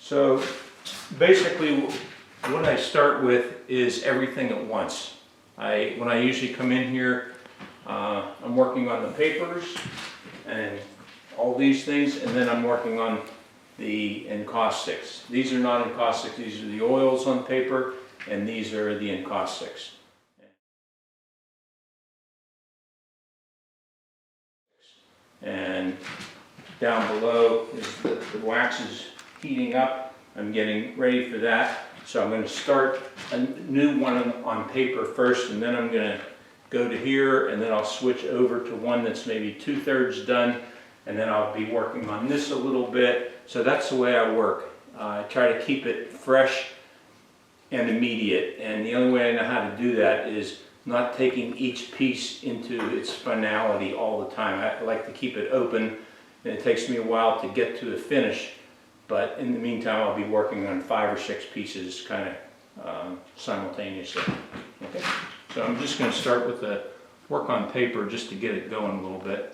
So basically what I start with is everything at once. When I usually come in here, I'm working on the papers and all these things, and then I'm working on the encaustics. These are not encaustics, these are the oils on paper, and these are the encaustics. And down below is the wax is heating up. I'm getting ready for that. So I'm going to start a new one on paper first, and then I'm going to go to here, and then I'll switch over to one that's maybe 2/3 done, and then I'll be working on this a little bit. So that's the way I work. I try to keep it fresh and immediate, and the only way I know how to do that is not taking each piece into its finality all the time. I like to keep it open, and it takes me a while to get to the finish, but in the meantime I'll be working on 5 or 6 pieces kind of simultaneously. Okay, so I'm just going to start with the work on paper just to get it going a little bit.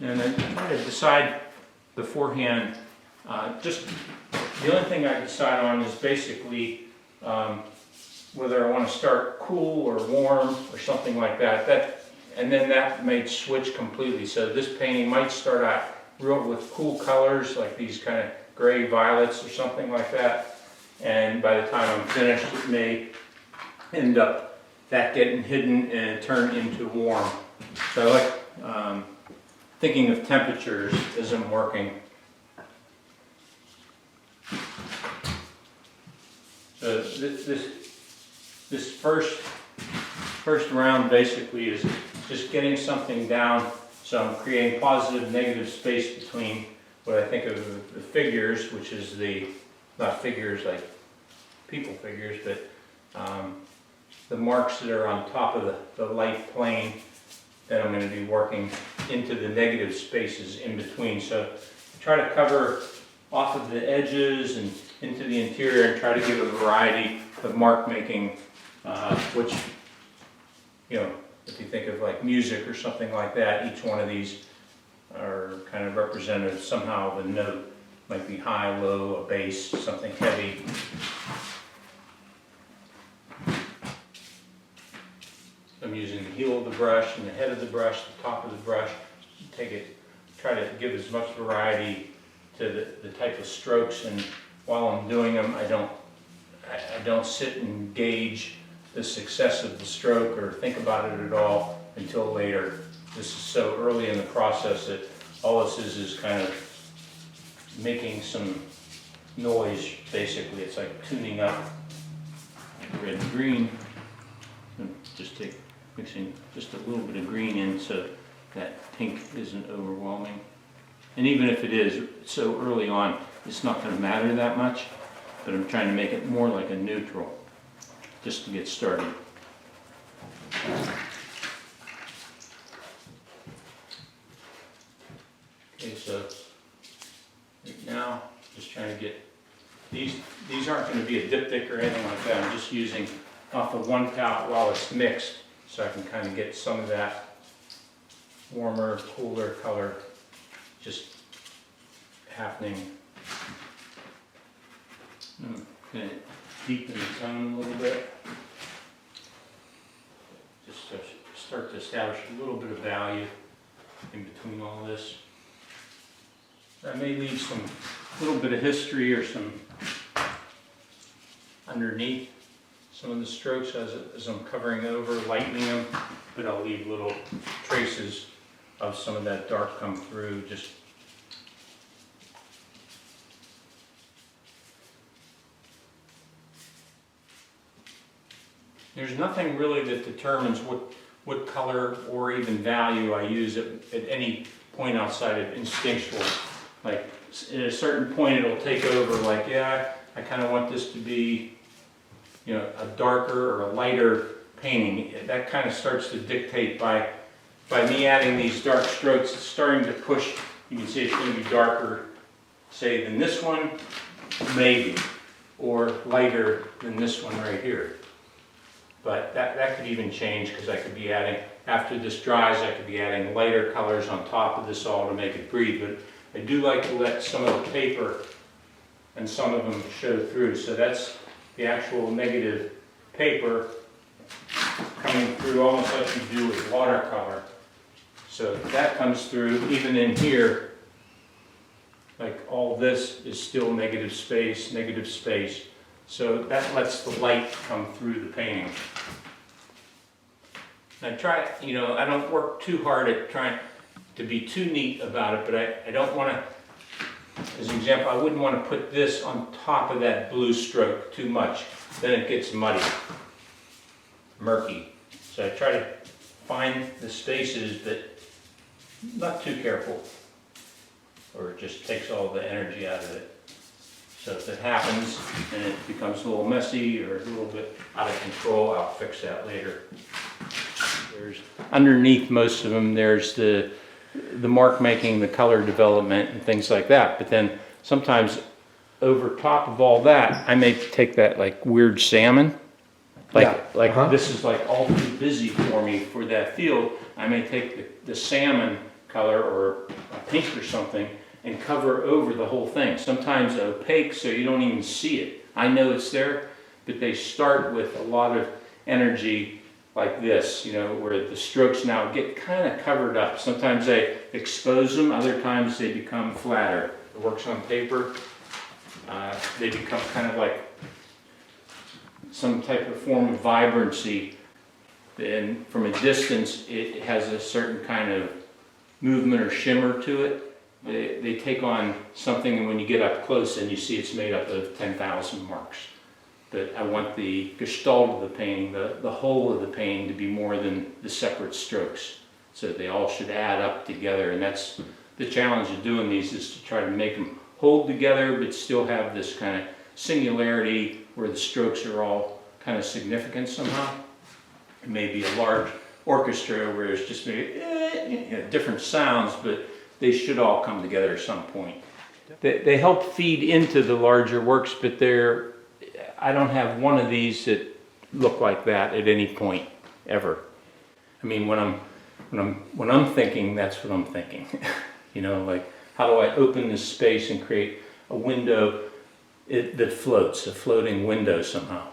And I try to decide beforehand, just the only thing I decide on is basically whether I want to start cool or warm or something like that. And then that may switch completely. So this painting might start out real with cool colors, like these kind of gray violets or something like that. And by the time I'm finished, it may end up that getting hidden and turn into warm. So I like thinking of temperatures as I'm working. So this first round basically is just getting something down. So I'm creating positive, negative space between what I think of the figures, which is not figures like people figures, but the marks that are on top of the light plane. Then I'm going to be working into the negative spaces in between. So try to cover off of the edges and into the interior and try to give a variety of mark making, which, you know, if you think of like music or something like that, each one of these are kind of representative somehow of a note. Might be high, low, a bass, something heavy. I'm using the heel of the brush and the head of the brush, the top of the brush. Try to give as much variety to the type of strokes, and while I'm doing them, I don't sit and gauge the success of the stroke or think about it at all until later. This is so early in the process that all this is kind of making some noise, basically. It's like tuning up red and green. And just mixing just a little bit of green in so that pink isn't overwhelming. And even if it is so early on, it's not going to matter that much, but I'm trying to make it more like a neutral just to get started. Okay, so right now, just trying to get these aren't going to be a diptych or anything like that. I'm just using off of one palette while it's mixed, so I can kind of get some of that warmer, cooler color just happening. I'm going to deepen the tone a little bit, just to start to establish a little bit of value in between all this. I may leave some little bit of history or some underneath some of the strokes as I'm covering over, lightening them, but I'll leave little traces of some of that dark come through. Just there's nothing really that determines what color or even value I use at any point outside of instinctual. Like at a certain point it'll take over, like, yeah, I kind of want this to be, you know, a darker or a lighter painting. That kind of starts to dictate by me adding these dark strokes. It's starting to push. You can see it's going to be darker, say, than this one, maybe, or lighter than this one right here. But that could even change, because I could be adding, after this dries, I could be adding lighter colors on top of this all to make it breathe. But I do like to let some of the paper and some of them show through. So that's the actual negative paper coming through, almost like you do with watercolor. So that comes through. Even in here, like all this is still negative space, negative space. So that lets the light come through the painting. I try, you know, I don't work too hard at trying to be too neat about it, but I don't want to, as an example, I wouldn't want to put this on top of that blue stroke too much. Then it gets muddy, murky. So I try to find the spaces, but not too careful, or it just takes all the energy out of it. So if it happens and it becomes a little messy or a little bit out of control, I'll fix that later. There's underneath most of them, there's the mark making, the color development and things like that. But then sometimes over top of all that, I may take that like weird salmon. This is like all too busy for me for that field. I may take the salmon color or a pink or something and cover over the whole thing. Sometimes opaque so you don't even see it. I know it's there, but they start with a lot of energy like this, you know, where the strokes now get kind of covered up. Sometimes they expose them, other times they become flatter. It works on paper. They become kind of like some type of form of vibrancy. And from a distance, it has a certain kind of movement or shimmer to it. They take on something, and when you get up close and you see it's made up of 10,000 marks. But I want the gestalt of the painting, the whole of the painting, to be more than the separate strokes. So they all should add up together, and that's the challenge of doing these, is to try to make them hold together but still have this kind of singularity where the strokes are all kind of significant somehow. It may be a large orchestra where it's just maybe different sounds, but they should all come together at some point. They help feed into the larger works, but I don't have one of these that look like that at any point ever. I mean, when I'm thinking, that's what I'm thinking. You know, like, how do I open this space and create a window that floats, a floating window somehow?